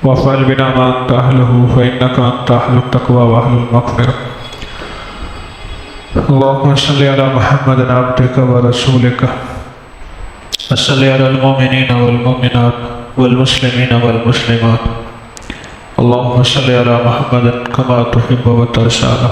وافعل بنا ما أنت أهله فإنك أنت أهل التقوى وأهل المغفرة. اللهم صل على محمد عبدك ورسولك وصل على المؤمنين والمؤمنات والمسلمين والمسلمات. اللهم صل على محمد كما تحب وترضى.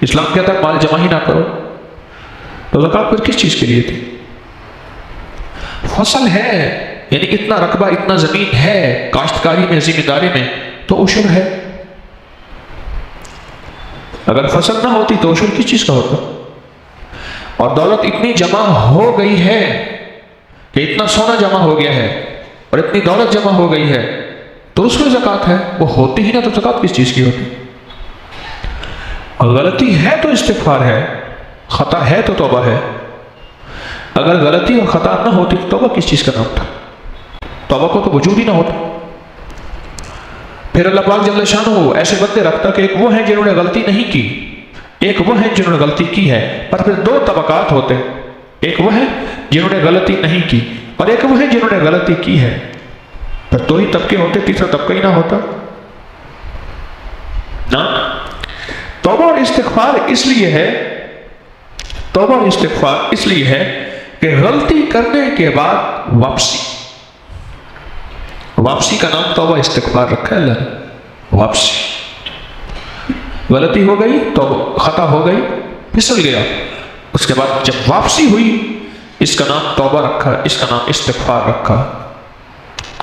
اسلام کہتا ہے مال جمع ہی نہ کرو، تو زکوٰۃ پھر کس چیز کے لیے تھی؟ فصل ہے، یعنی اتنا رقبہ، اتنا زمین ہے کاشتکاری میں، ذمہ داری میں، تو عشر ہے۔ اگر فصل نہ ہوتی تو عشر کس چیز کا ہوتا؟ اور دولت اتنی جمع ہو گئی ہے کہ اتنا سونا جمع ہو گیا ہے اور اتنی دولت جمع ہو گئی ہے تو اس میں زکوٰۃ ہے، وہ ہوتی ہی نہ تو زکوٰۃ کس چیز کی ہوتی؟ اور غلطی ہے تو استغفار ہے، خطا ہے تو توبہ ہے۔ اگر غلطی اور خطا نہ ہوتی تو توبہ کس چیز کا نام تھا؟ توبہ کو تو وجود ہی نہ ہوتا۔ پھر اللہ پاک جل شانہ ایسے بندے رکھتا کہ ایک وہ ہیں جنہوں نے غلطی نہیں کی، ایک وہ ہیں جنہوں نے غلطی کی ہے، پر پھر دو طبقات ہوتے، ایک وہ ہیں جنہوں نے غلطی نہیں کی اور ایک وہ ہیں جنہوں نے غلطی کی ہے، پھر دو ہی طبقے ہوتے، تیسرا طبقہ ہی نہ ہوتا نا۔ توبہ اور استغفار اس لیے ہے، توبہ اور استغفار اس لیے ہے کہ غلطی کرنے کے بعد واپسی، واپسی کا نام توبہ استغفار رکھا ہے اللہ نے۔ واپسی، غلطی ہو گئی تو خطا ہو گئی، پھسل گیا، اس کے بعد جب واپسی ہوئی اس کا نام توبہ رکھا، اس کا نام استغفار رکھا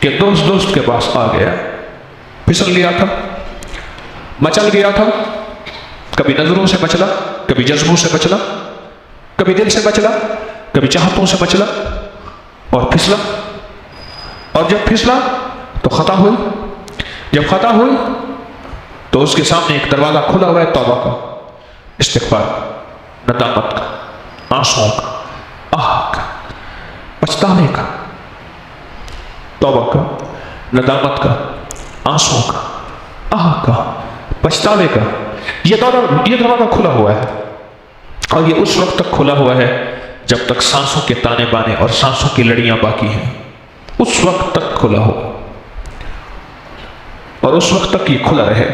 کہ دوست کے پاس آ گیا، پھسل گیا تھا، مچل گیا تھا، کبھی نظروں سے مچلا، کبھی جذبوں سے مچلا، کبھی دل سے مچلا، کبھی چاہتوں سے مچلا اور پھسلا، اور جب پھسلا تو خطا ہوئی، جب خطا ہوئی تو اس کے سامنے ایک دروازہ کھلا ہوا ہے توبہ کا، استغفار، ندامت کا، آنسوں کا، آہ کا، پچھتانے کا، توبہ کا، ندامت کا، آنسوں کا، آہ کا، پچھتاوے کا۔ یہ دروازہ کھلا ہوا ہے اور یہ اس وقت تک کھلا ہوا ہے جب تک سانسوں کے تانے بانے اور سانسوں کی لڑیاں باقی ہیں، اس وقت تک کھلا ہو اور اس وقت تک یہ کھلا رہے۔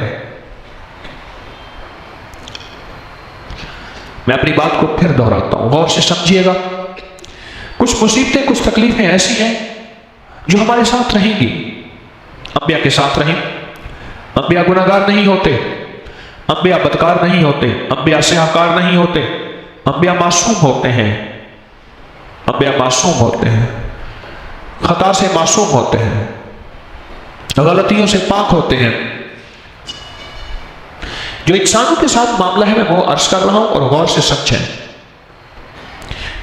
میں اپنی بات کو پھر دہراتا ہوں، غور سے سمجھیے گا۔ کچھ مصیبتیں، کچھ تکلیفیں ایسی ہیں جو ہمارے ساتھ رہیں گی، انبیاء کے ساتھ رہیں۔ انبیاء گناہگار نہیں ہوتے، انبیاء بدکار نہیں ہوتے، انبیاء سیاہکار نہیں ہوتے، انبیاء معصوم ہوتے ہیں، انبیاء معصوم ہوتے ہیں، خطا سے معصوم ہوتے ہیں، غلطیوں سے پاک ہوتے ہیں۔ جو انسانوں کے ساتھ معاملہ ہے میں وہ عرض کر رہا ہوں اور غور سے سمجھیں۔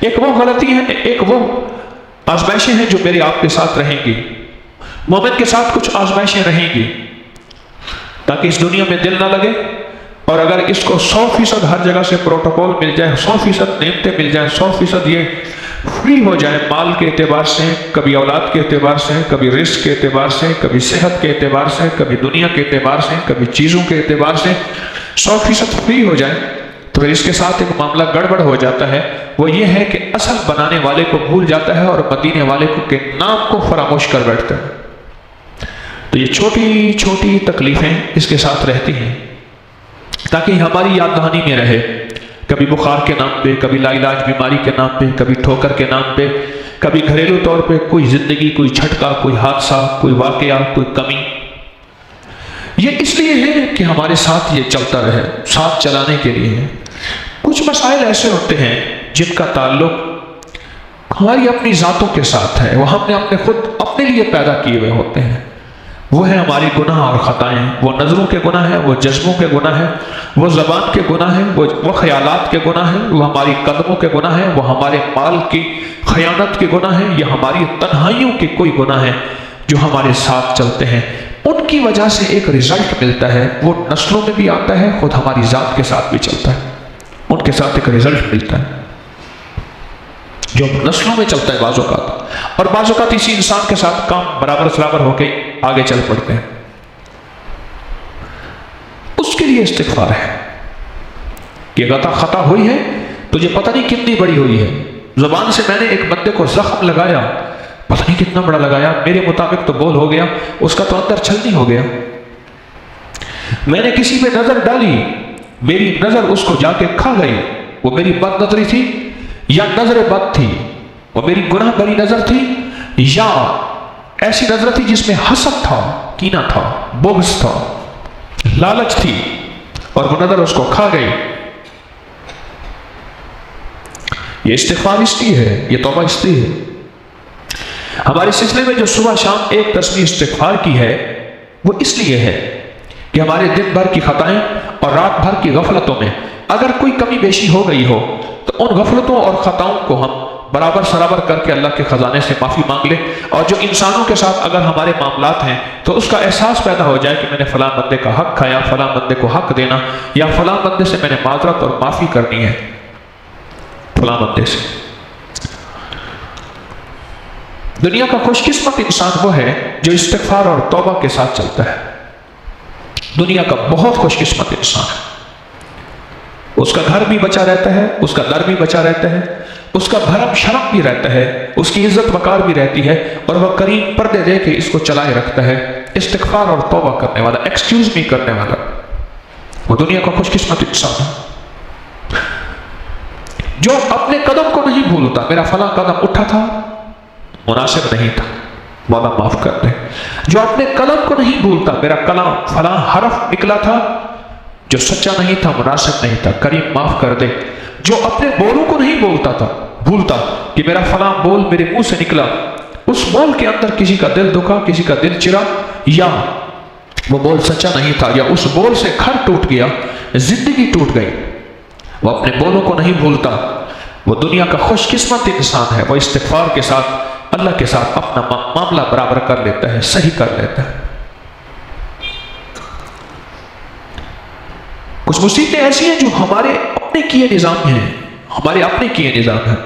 ایک وہ غلطی ہے، ایک وہ آزمائشیں ہیں جو میرے آپ کے ساتھ رہیں گی۔ مومن کے ساتھ کچھ آزمائشیں رہیں گی تاکہ اس دنیا میں دل نہ لگے، اور اگر اس کو 100% ہر جگہ سے پروٹوکول مل جائے، 100% نعمتیں مل جائیں، 100% یہ فری ہو جائے مال کے اعتبار سے، کبھی اولاد کے اعتبار سے، کبھی رزق کے اعتبار سے، کبھی صحت کے اعتبار سے، کبھی دنیا کے اعتبار سے، کبھی چیزوں کے اعتبار سے 100% فری ہو جائے، تو پھر اس کے ساتھ ایک معاملہ گڑبڑ ہو جاتا ہے۔ وہ یہ ہے کہ اصل بنانے والے کو بھول جاتا ہے اور مدینے والے کے نام کو فراموش کر بیٹھتا ہے۔ تو یہ چھوٹی چھوٹی تکلیفیں اس کے ساتھ رہتی ہیں تاکہ ہماری یاد دہانی میں رہے، کبھی بخار کے نام پہ، کبھی لا علاج بیماری کے نام پہ، کبھی ٹھوکر کے نام پہ، کبھی گھریلو طور پہ کوئی زندگی، کوئی جھٹکا، کوئی حادثہ، کوئی واقعہ، کوئی کمی۔ یہ اس لیے ہے کہ ہمارے ساتھ یہ چلتا رہے، ساتھ چلانے کے لیے ہے۔ کچھ مسائل ایسے ہوتے ہیں جن کا تعلق ہماری اپنی ذاتوں کے ساتھ ہے، وہ ہم نے اپنے خود اپنے لیے پیدا کیے ہوئے ہوتے ہیں۔ وہ ہے ہماری گناہ اور خطائیں، وہ نظروں کے گناہ ہیں، وہ جذبوں کے گناہ ہیں، وہ زبان کے گناہ ہیں، وہ خیالات کے گناہ ہیں، وہ ہماری قدموں کے گناہ ہیں، وہ ہمارے مال کی خیانت کے گناہ ہیں، یا ہماری تنہائیوں کے کوئی گناہ ہیں جو ہمارے ساتھ چلتے ہیں۔ ان کی وجہ سے ایک رزلٹ ملتا ہے، وہ نسلوں میں بھی آتا ہے، خود ہماری ذات کے ساتھ بھی چلتا ہے، ان کے ساتھ ایک رزلٹ ملتا ہے جو نسلوں میں چلتا ہے بعض اوقات، اور بعض اوقات اسی انسان کے ساتھ کام برابر ہو کے آگے چل پڑتے ہیں۔ اس کے لیے استغفار ہے کہ خطا ہوئی ہے، تجھے پتہ نہیں کتنی بڑی ہوئی ہے، زبان سے میں نے ایک بندے کو زخم لگایا، پتہ نہیں کتنا بڑا لگایا، میرے مطابق تو بول ہو گیا، اس کا تو اندر چھلنی ہو گیا۔ میں نے کسی پہ نظر ڈالی، میری نظر اس کو جا کے کھا گئی، وہ میری بد نظری تھی یا نظر بد تھی، وہ میری گناہ بری نظر تھی یا ایسی نظر تھی جس میں حسد تھا، کینہ تھا، بغض تھا، لالچ تھی، اور وہ نظر اس کو کھا گئی۔ یہ استغفار اس لیے ہے، یہ توبہ اس لیے ہے۔ ہمارے سلسلے میں جو صبح شام ایک تسبیح استغفار کی ہے وہ اس لیے ہے کہ ہمارے دن بھر کی خطائیں اور رات بھر کی غفلتوں میں اگر کوئی کمی بیشی ہو گئی ہو تو ان غفلتوں اور خطاؤں کو ہم برابر سرابر کر کے اللہ کے خزانے سے معافی مانگ لیں، اور جو انسانوں کے ساتھ اگر ہمارے معاملات ہیں تو اس کا احساس پیدا ہو جائے کہ میں نے فلاں بندے کا حق کھایا، فلاں بندے کو حق دینا، یا فلاں بندے سے میں نے معذرت اور معافی کرنی ہے، فلاں بندے سے۔ دنیا کا خوش قسمت انسان وہ ہے جو استغفار اور توبہ کے ساتھ چلتا ہے۔ دنیا کا بہت خوش قسمت انسان ہے، اس کا گھر بھی بچا رہتا ہے، اس کا در بھی بچا رہتا ہے، اس کا بھرم شرم بھی رہتا ہے، اس کی عزت وقار بھی رہتی ہے، اور وہ کریم پردے دے کے اس کو چلائے رکھتا ہے۔ استغفار اور توبہ کرنے والا، ایکسکیوز می کرنے والا، وہ دنیا کا خوش قسمت انسان ہے۔ جو اپنے قدم کو نہیں بھولتا، میرا فلاں قدم اٹھا تھا مناسب نہیں تھا، مولا معاف کر دے۔ جو اپنے قلم کو نہیں بھولتا، میرا کلام فلاں حرف نکلا تھا جو سچا نہیں تھا، مناسب نہیں تھا، کریم معاف کر دے۔ جو اپنے بولوں کو نہیں بھولتا کہ میرا فلاں بول میرے منہ سے نکلا، اس بول کے اندر کسی کا دل دکھا، کسی کا دل چرا، یا وہ بول سچا نہیں تھا، یا اس بول سے گھر ٹوٹ گیا، زندگی ٹوٹ گئی، وہ اپنے بولوں کو نہیں بھولتا، وہ دنیا کا خوش قسمت انسان ہے۔ وہ استغفار کے ساتھ اللہ کے ساتھ اپنا معاملہ برابر کر لیتا ہے، صحیح کر لیتا ہے۔ کچھ مصیبتیں ایسی ہیں جو ہمارے اپنے کیے نظام ہیں، ہمارے اپنے کیے نظام ہیں،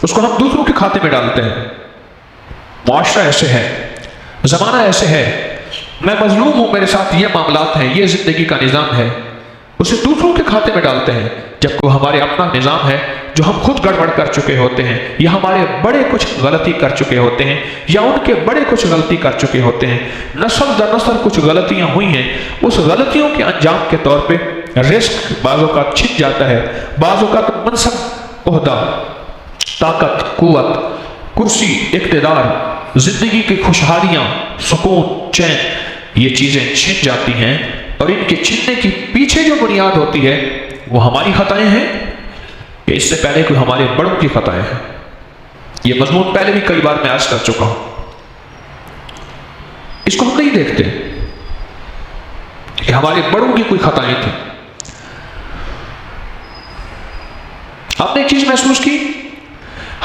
اس کو ہم دوسروں کے کھاتے میں ڈالتے ہیں۔ معاشرہ ایسے ہے، زمانہ ایسے ہے، میں مظلوم ہوں، میرے ساتھ یہ معاملات ہیں، یہ زندگی کا نظام ہے، اسے دوسروں کے کھاتے میں ڈالتے ہیں، جبکہ وہ ہمارے اپنا نظام ہے جو ہم خود گڑبڑ کر چکے ہوتے ہیں، یا ہمارے بڑے کچھ غلطی کر چکے ہوتے ہیں، یا ان کے بڑے کچھ غلطی کر چکے ہوتے ہیں، نسل در نسل کچھ غلطیاں ہوئی ہیں، اس غلطیوں کے انجام کے طور پہ رزق بعض اوقات چھن جاتا ہے، بعض اوقات منصب، عہدہ، طاقت، قوت، کرسی، اقتدار، زندگی کی خوشحالیاں، سکون، چین، یہ چیزیں چھن جاتی ہیں، اور ان کے چھننے کی پیچھے جو بنیاد ہوتی ہے وہ ہماری خطائیں ہیں کہ اس سے پہلے کوئی ہمارے بڑوں کی خطائیں ہیں۔ یہ مضمون پہلے بھی کئی بار میں عرض کر چکا ہوں، اس کو ہم نہیں دیکھتے کہ ہمارے بڑوں کی کوئی خطائیں تھیں۔ آپ نے ایک چیز محسوس کی،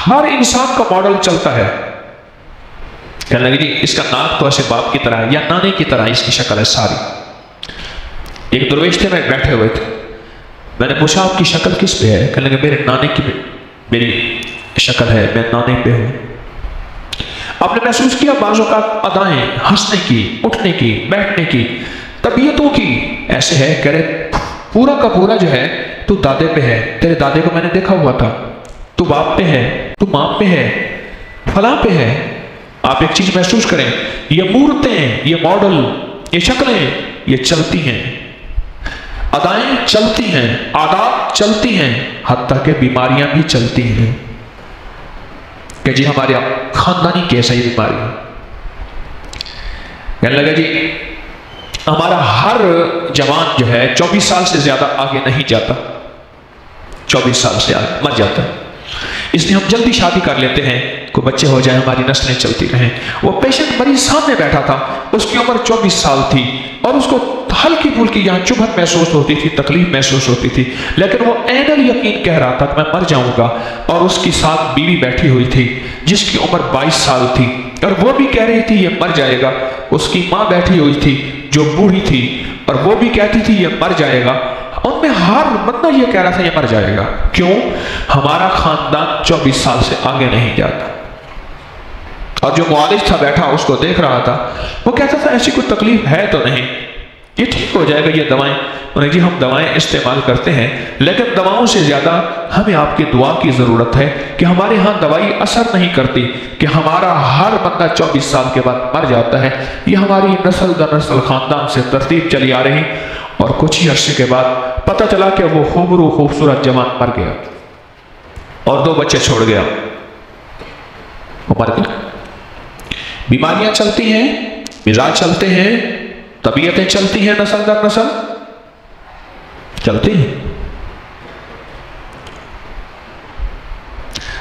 ہر انسان کا ماڈل چلتا ہے، کہنے لگے جی اس کا ناک تو ایسے باپ کی طرح ہے، یا نانے کی طرح اس کی شکل ہے ساری۔ ایک درویش تھے، میں بیٹھے ہوئے تھے، میں نے پوچھا آپ کی شکل کس پہ ہے؟ کہنے لگے میرے نانے کی میری شکل ہے، میں نانے پہ ہوں۔ آپ نے محسوس کیا بعض اوقات ادائیں، ہنسنے کی، اٹھنے کی، بیٹھنے کی، طبیعتوں کی ایسے ہے، کہہ رہے پورا کا پورا جو ہے تو دادے پہ ہے، تیرے دادے کو میں نے دیکھا ہوا تھا، تو باپ پہ ہے، تو ماں پہ ہے، فلاں پہ ہے۔ آپ ایک چیز محسوس کریں، یہ مورتیں، یہ ماڈل، یہ شکلیں، یہ چلتی ہیں، ادائیں چلتی ہیں، عادات چلتی ہیں، حتیٰ کہ بیماریاں بھی چلتی ہیں کہ جی ہمارے خاندانی کیسا ہی بیماری ہے۔ کہنے لگا جی ہمارا ہر جوان جو ہے 24 سال سے زیادہ آگے نہیں جاتا، 24 سال سے آگے مر جاتا ہے، اس لیے ہم جلدی شادی کر لیتے ہیں، کوئی بچے ہو جائیں، ہماری نسلیں چلتی رہیں۔ وہ پیشنٹ مریض سامنے بیٹھا تھا، اس کی عمر 24 سال تھی، اور اس کو ہلکی پھلکی یہاں چبھن محسوس ہوتی تھی، تکلیف محسوس ہوتی تھی، لیکن وہ عین الیقین کہہ رہا تھا کہ میں مر جاؤں گا، اور اس کی ساتھ بیوی بیٹھی ہوئی تھی جس کی عمر 22 سال تھی، اور وہ بھی کہہ رہی تھی یہ مر جائے گا، اس کی ماں بیٹھی ہوئی تھی جو بوڑھی تھی، اور وہ بھی کہتی تھی یہ مر جائے گا، ان میں ہر بندہ یہ کہہ رہا تھا یہ مر جائے گا۔ کیوں؟ ہمارا خاندان 24 سال سے آگے نہیں جاتا۔ اور جو معالج تھا بیٹھا اس کو دیکھ رہا تھا، وہ کہتا تھا ایسی کوئی تکلیف ہے تو نہیں، یہ ٹھیک ہو جائے گا، یہ دوائیں۔ انہیں جی ہم دوائیں استعمال کرتے ہیں، لیکن دواؤں سے زیادہ ہمیں آپ کی دعا کی ضرورت ہے کہ ہمارے ہاں دوائی اثر نہیں کرتی، کہ ہمارا ہر بندہ 24 سال کے بعد مر جاتا ہے۔ یہ ہماری نسل در نسل خاندان سے ترتیب چلی آ رہی، اور کچھ ہی عرصے کے بعد پتہ چلا کہ وہ خوبرو خوبصورت جوان مر گیا اور 2 بچے چھوڑ گیا، وہ مر گیا۔ بیماریاں چلتی ہیں، مزاج چلتے ہیں، طبیعتیں چلتی ہیں، نسل در نسل چلتی ہیں۔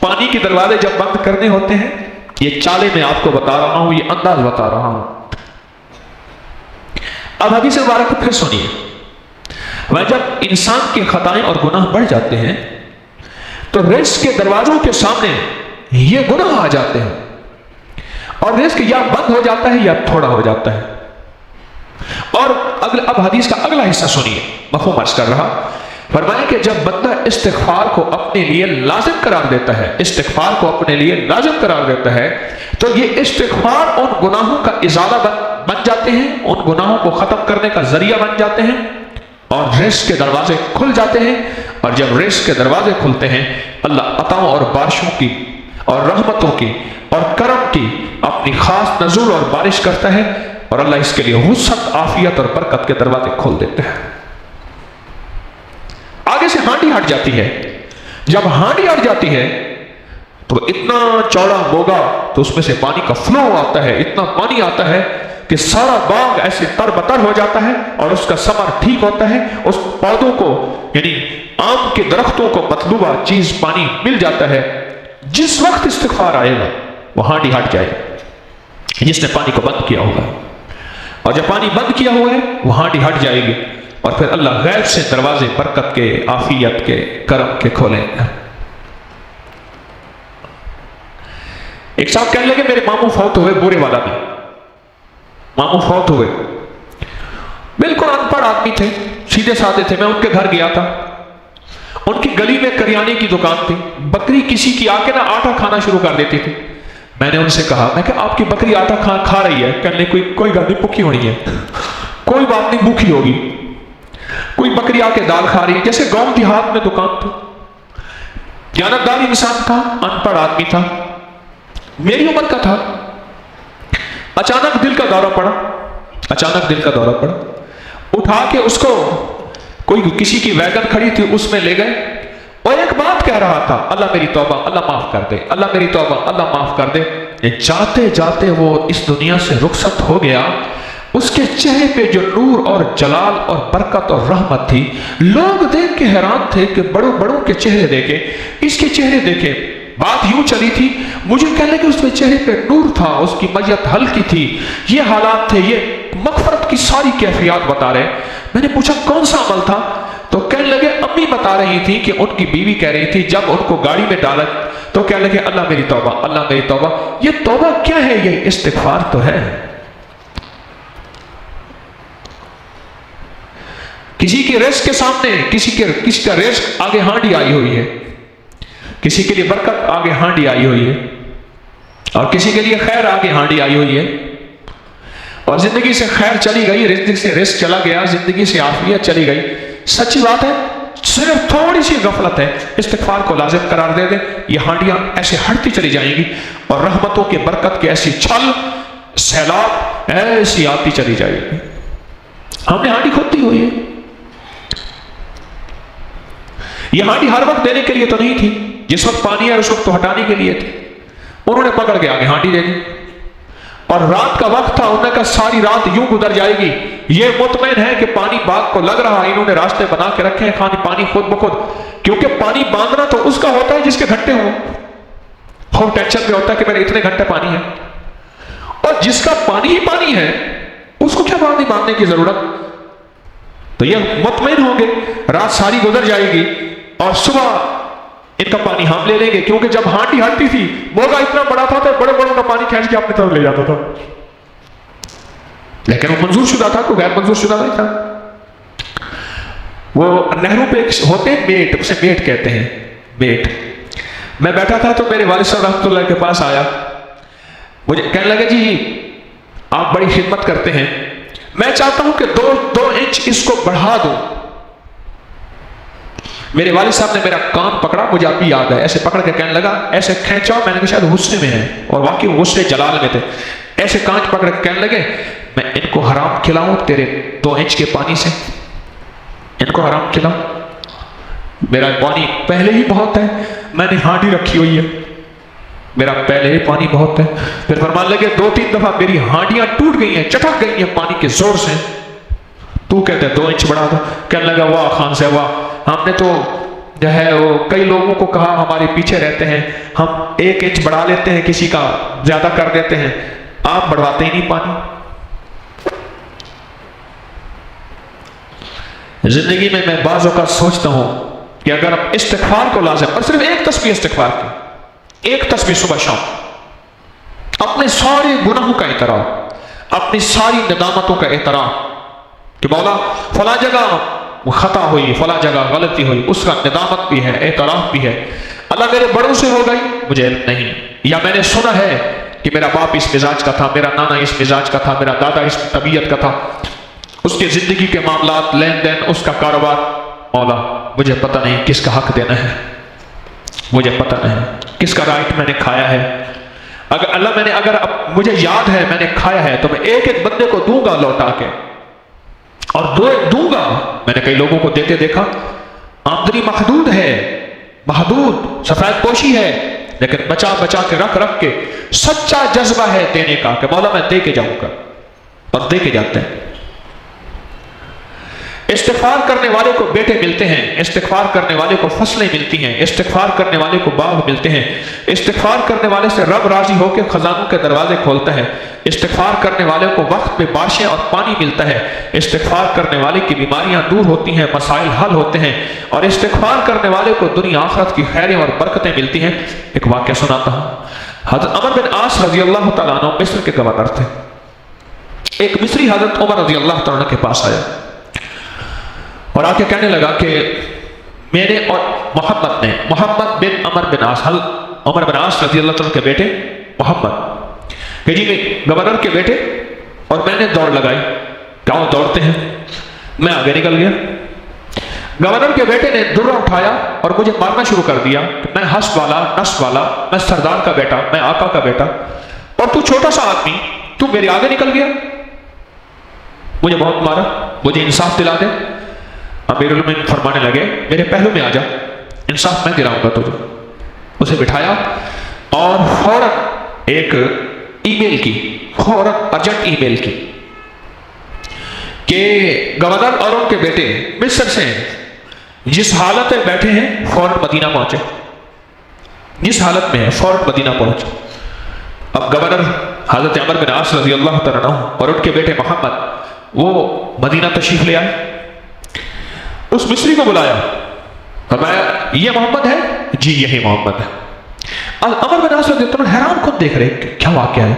پانی کے دروازے جب بند کرنے ہوتے ہیں، یہ چالیں میں آپ کو بتا رہا ہوں، یہ انداز بتا رہا ہوں۔ اب حدیث مبارک پھر سنیے، وہ جب انسان کی خطائیں اور گناہ بڑھ جاتے ہیں تو رزق کے دروازوں کے سامنے یہ گناہ آ جاتے ہیں، اور رزق یا بند ہو جاتا ہے یا تھوڑا ہو جاتا ہے۔ اور اب حدیث کا اگلا حصہ سنیے، مفہوم عرض کر رہا، فرمایا کہ جب بندہ استغفار کو اپنے لیے لازم قرار دیتا ہے، استغفار کو اپنے لیے لازم قرار دیتا ہے، تو یہ استغفار ان گناہوں کا ازالہ بن جاتے ہیں، ان گناہوں کو ختم کرنے کا ذریعہ بن جاتے ہیں، اور رزق کے دروازے کھل جاتے ہیں۔ اور جب رزق کے دروازے کھلتے ہیں، اللہ عطاؤں اور بارشوں کی اور رحمتوں کی اور کرم کی اپنی خاص نزول اور بارش کرتا ہے، اور اللہ اس کے لیے وسعت، عافیت اور برکت کے دروازے کھول دیتے ہیں۔ آگے سے ہانڈی ہٹ جاتی ہے، جب ہانڈی ہٹ جاتی ہے تو اتنا چوڑا موگا، تو اس میں سے پانی کا فلو آتا ہے، اتنا پانی آتا ہے کہ سارا باغ ایسے تر بتر ہو جاتا ہے، اور اس کا ثمر ٹھیک ہوتا ہے، اس پودوں کو یعنی آم کے درختوں کو مطلوبہ چیز پانی مل جاتا ہے۔ جس وقت استغفار آئے گا وہ ہانڈی ہٹ جائے گا، جس نے پانی کو بند کیا ہوگا، اور جب پانی بند کیا ہوا ہے وہ ہانڈی ہٹ جائے گی، اور پھر اللہ غیب سے دروازے برکت کے، عافیت کے، کرم کے کھولیں گے۔ ایک صاحب کہنے لگے میرے ماموں فوت ہوئے، بورے والا بھی ماموں فوت ہوئے، بالکل ان پڑھ آدمی تھے، سیدھے سادے تھے۔ میں ان کے گھر گیا تھا، ان کی گلی میں کریانے کی دکان تھی، بکری کسی کی آ کے نا آٹا کھانا شروع کر دیتی تھی۔ میں نے ان سے کہا، میں کہ آپ کی بکری آٹا کھا رہی ہے؟ کہنے کوئی گل نہیں، بھوکی ہونی ہے۔ کوئی بات نہیں، بھوکی ہوگی، کوئی بکری آ کے دال کھا رہی ہے۔ جیسے گاؤں دیہات میں دکان تھی، دیانتدار انسان تھا، ان پڑھ آدمی تھا، میری عمر کا تھا۔ اچانک دل کا دورہ پڑا، اچانک دل کا دورہ پڑا، اٹھا کے اس کو کوئی کسی کی ویگن کھڑی تھی اس میں لے گئے، اور ایک بات کہہ رہا تھا، اللہ میری توبہ، اللہ معاف کر دے، اللہ میری توبہ، اللہ معاف کر دے۔ جاتے جاتے وہ اس دنیا سے رخصت ہو گیا، اس کے چہرے پہ جو نور اور جلال اور برکت اور رحمت تھی، لوگ دیکھ کے حیران تھے کہ بڑوں بڑوں کے چہرے دیکھے، اس کے چہرے دیکھے۔ بات یوں چلی تھی، مجھے کہنے کہ اس میں چہرے پہ نور تھا، اس کی میت ہلکی تھی، یہ حالات تھے، یہ مغفرت کی ساری کیفیات بتا رہے۔ میں نے پوچھا کون سا عمل تھا؟ تو کہنے لگے امی بتا رہی تھی کہ ان کی بیوی کہہ رہی تھی جب ان کو گاڑی میں ڈالا تو کہنے لگے اللہ میری توبہ، اللہ میری توبہ۔ یہ توبہ کیا ہے؟ یہ استغفار تو ہے۔ کسی کے رزق کے سامنے کسی کا رزق آگے ہانڈی آئی ہوئی ہے، کسی کے لیے برکت آگے ہانڈی آئی ہوئی ہے، اور کسی کے لیے خیر آگے ہانڈی آئی ہوئی ہے، اور زندگی سے خیر چلی گئی، رزق سے رزق چلا گیا، زندگی سے عافیت چلی گئی۔ سچی بات ہے، صرف تھوڑی سی غفلت ہے، استغفار کو لازم قرار دے دے، یہ ہانڈیاں ایسے ہٹتی چلی جائیں گی، اور رحمتوں کے برکت کی ایسی چھل سیلاب ایسی آتی چلی جائے گی۔ ہم نے ہانڈی کھودی ہوئی ہے، یہ ہانڈی ہر وقت دینے کے لیے تو نہیں تھی، جس وقت پانی ہے اس وقت تو ہٹانے کے لیے تھی۔ انہوں نے پکڑ کے آگے ہانڈی دے دی، اور رات کا وقت تھا، انہوں نے کہا ساری رات یوں گزر جائے گی، یہ مطمئن ہے کہ پانی باغ کو لگ رہا ہے، انہوں نے راستے بنا کے رکھے ہیں، پانی خود بخود، کیونکہ پانی باندھنا تو اس کا ہوتا ہے جس کے گھنٹے ہوں، اور ٹینشن میں ہوتا ہے کہ میرے اتنے گھنٹے پانی ہے، اور جس کا پانی ہی پانی ہے اس کو کیا پانی باندھنے کی ضرورت؟ تو یہ مطمئن ہوں گے رات ساری گزر جائے گی، اور صبح ان کا پانی ہم لے لیں گے، کیونکہ جب ہانڈی ہٹتی تھی موگا اتنا بڑا تھا تو بڑے بڑوں کا پانی کھینچ کے اپنی طرف لے جاتا تھا، لیکن وہ منظور شدہ تھا، کوئی غیر منظور شدہ نہیں تھا۔ وہ نہروں پہ ہوتے ہیں میٹ، اسے میٹ کہتے ہیں، میٹ۔ میں بیٹھا تھا تو میرے والد صاحب رحمۃ اللہ کے پاس آیا، مجھے کہنے لگے جی آپ بڑی خدمت کرتے ہیں، میں چاہتا ہوں کہ دو انچ اس کو بڑھا دو۔ میرے والد صاحب نے میرا کان پکڑا، مجھے اب بھی یاد ہے، ایسے پکڑ کے کہنے لگا، ایسے کھینچا، میں نے کہا شاید غصے میں ہے، اور واقعی غصے جلال میں تھے، ایسے کانچ پکڑ کے کہنے لگے میں ان کو حرام کھلاؤں تیرے 2 انچ کے پانی سے، ان کو حرام کھلاؤں، میرا پانی پہلے ہی بہت ہے، میں نے ہانڈی رکھی ہوئی ہے، میرا پہلے ہی پانی بہت ہے۔ پھر فرمان لگے 2-3 دفعہ میری ہانڈیاں ٹوٹ گئی ہیں، چٹک گئی ہیں پانی کے زور سے، تو کہتے ہیں 2 انچ بڑھا دو۔ کہنے لگا واہ خان سے واہ، ہم نے تو جو ہے وہ کئی لوگوں کو کہا ہمارے پیچھے رہتے ہیں، ہم 1 انچ بڑھا لیتے ہیں، کسی کا زیادہ کر دیتے ہیں، آپ بڑھواتے ہی نہیں پانی۔ زندگی میں بعض اوقات سوچتا ہوں کہ اگر ہم استغفار کو لازم، اور صرف ایک تسبیح استغفار کی، ایک تسبیح صبح شام، اپنے سارے گناہوں کا اعتراف، اپنی ساری ندامتوں کا اعتراف کہ مولا فلاں جگہ خطا ہوئی، فلاں جگہ غلطی ہوئی، اس کا ندامت بھی ہے، اعتراف بھی ہے، اللہ میرے بڑوں سے ہو گئی مجھے علم نہیں، یا میں نے سنا ہے کہ میرا باپ اس مزاج کا تھا، میرا نانا اس مزاج کا تھا، میرا دادا اس طبیعت کا تھا، اس کے زندگی کے معاملات، لین دین، اس کا کاروبار، مولا مجھے پتہ نہیں کس کا حق دینا ہے، مجھے پتہ نہیں کس کا رائٹ میں نے کھایا ہے، اگر اللہ اگر مجھے یاد ہے میں نے کھایا ہے تو میں ایک ایک بندے کو دوں گا لوٹا کے، اور دوں گا۔ میں نے کئی لوگوں کو دیتے دیکھا، آمدنی محدود ہے، محدود سفید پوشی ہے، لیکن بچا بچا کے رکھ کے سچا جذبہ ہے دینے کا کہ مولا میں دے کے جاؤں گا، اور دے کے جاتے ہیں۔ استغفار کرنے والے کو بیٹے ملتے ہیں، استغفار کرنے والے کو فصلیں ملتی ہیں، استغفار کرنے والے کو باغ ملتے ہیں، استغفار کرنے والے سے رب راضی ہو کے خزانوں کے دروازے کھولتا ہے، استغفار کرنے والے کو وقت پہ بارشیں اور پانی ملتا ہے، استغفار کرنے والے کی بیماریاں دور ہوتی ہیں، مسائل حل ہوتے ہیں، اور استغفار کرنے والے کو دنیا آخرت کی خیریں اور برکتیں ملتی ہیں۔ ایک واقعہ سناتا ہوں۔ حضرت عمر بن عاص رضی اللہ تعالیٰ عنہ مصر کے گورنر تھے۔ ایک مصری حضرت عمر رضی اللہ تعالیٰ عنہ کے پاس آیا اور آ کے کہنے لگا کہ میرے اور محمد بن عمر بن عاص، عمر بن عاص رضی اللہ تعالیٰ کے بیٹے محمد، کہ جی میں گورنر کے بیٹے، اور میں نے دوڑ لگائی، کہاں دوڑتے ہیں، میں آگے نکل گیا، گورنر کے بیٹے نے درہ اٹھایا اور مجھے مارنا شروع کر دیا کہ میں حسب والا، نسب والا، میں سردار کا بیٹا، میں آقا کا بیٹا، اور تو چھوٹا سا آدمی، تو میرے آگے نکل گیا، مجھے بہت مارا، مجھے انصاف دلا دے۔ امیر المومنین فرمانے لگے میرے پہلو میں آ جا، انصاف میں دلاؤں گا تجھے۔ اسے بٹھایا اور فوراً ایک ای میل کی، فوراً ارجنٹ ای میل کی کہ گورنر اور ان کے بیٹے مصر سے جس حالت میں بیٹھے ہیں فوراً مدینہ پہنچے، جس حالت میں ہے فوراً مدینہ پہنچے۔ اب گورنر حضرت عمر بن عاص رضی اللہ تعالیٰ عنہ اور ان کے بیٹے محمد وہ مدینہ تشریف لے آئے، اس مصری کو بلایا، فرمایا یہ محمد ہے؟ جی یہی محمد ہے۔ عمر بن عاص رضی اللہ عنہ حیران خود دیکھ رہے کہ کیا واقعہ ہے،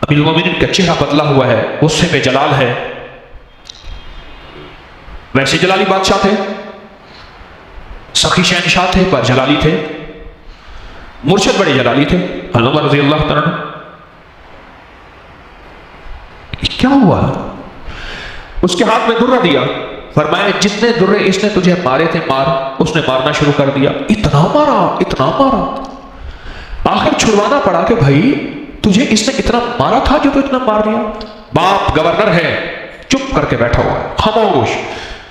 امیر المومنین کا چہرہ بدلا ہوا ہے، غصے میں جلال ہے، ویسے جلالی بادشاہ تھے، سخی شہنشاہ تھے پر جلالی تھے، مرشد بڑے جلالی تھے عمر رضی اللہ تعالیٰ عنہ۔ کیا ہوا؟ اس کے ہاتھ میں درہ دیا، فرمایا جتنے درے اس نے تجھے مارے تھے مار، اس نے مارنا شروع کر دیا، اتنا مارا اتنا مارا، آخر چھڑوانا پڑا کہ بھائی تجھے اس نے اتنا مارا تھا جو تو اتنا مار دیا۔ باپ گورنر ہے، چپ کر کے بیٹھا ہوا ہے، خاموش،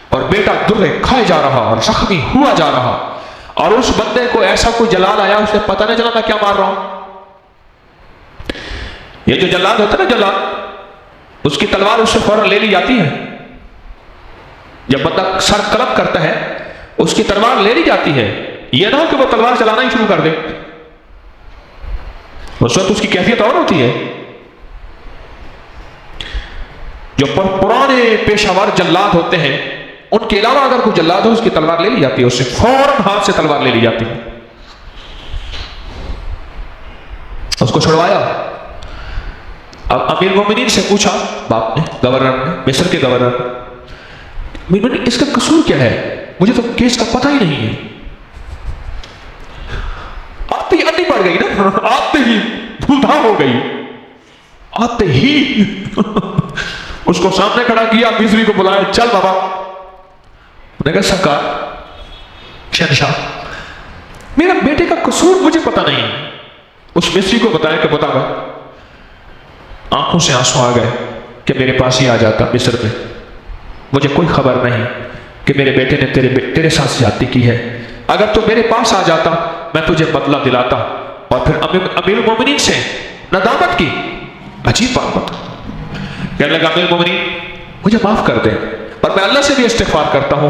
اور بیٹا درے کھائے جا رہا اور زخمی ہوا جا رہا، اور اس بندے کو ایسا کوئی جلال آیا اسے پتہ نہیں چلا میں کیا مار رہا ہوں۔ یہ جو جلال ہوتا ہے نا، جلال، اس کی تلوار اس سے فوراً لے لی جاتی ہے، جب بندہ سر قلب کرتا ہے اس کی تلوار لے لی جاتی ہے، یہ نہ ہو کہ وہ تلوار چلانا ہی شروع کر دے، اس وقت اس کی کیفیت اور ہوتی ہے۔ جو پرانے پیشہ ور جلاد ہوتے ہیں ان کے علاوہ اگر کوئی جلاد ہو اس کی تلوار لے لی جاتی ہے، اس سے فوراً ہاتھ سے تلوار لے لی جاتی ہے، اس کو چھڑوایا۔ اب امیر المومنین سے پوچھا باپ نے، گورنر نے، مصر کے گورنر نے، اس کا قصور کیا ہے؟ مجھے تو کیس کا پتہ ہی نہیں ہے۔ آتے ہی اڈی پڑ گئی نا، آتے ہی بھودا ہو گئی، آتے ہی اس کو سامنے کھڑا کیا، مصری کو بلایا، چل بابا۔ نے کہا سرکار شہنشاہ میرا بیٹے کا قصور مجھے پتہ نہیں ہے۔ اس مصری کو بتایا کہ بتا گا، آنکھوں سے آنسو آ گئے کہ میرے پاس ہی آ جاتا مصر میں، مجھے کوئی خبر نہیں کہ میرے بیٹے نے تیرے ساتھ زیادتی کی ہے، اگر تو میرے پاس آ جاتا میں تجھے بدلہ دلاتا۔ اور پھر امیر المومنین سے ندامت کی، عجیب بات بتا، کہنے لگا امیر المومنین مجھے معاف کر دے، اور میں اللہ سے بھی استغفار کرتا ہوں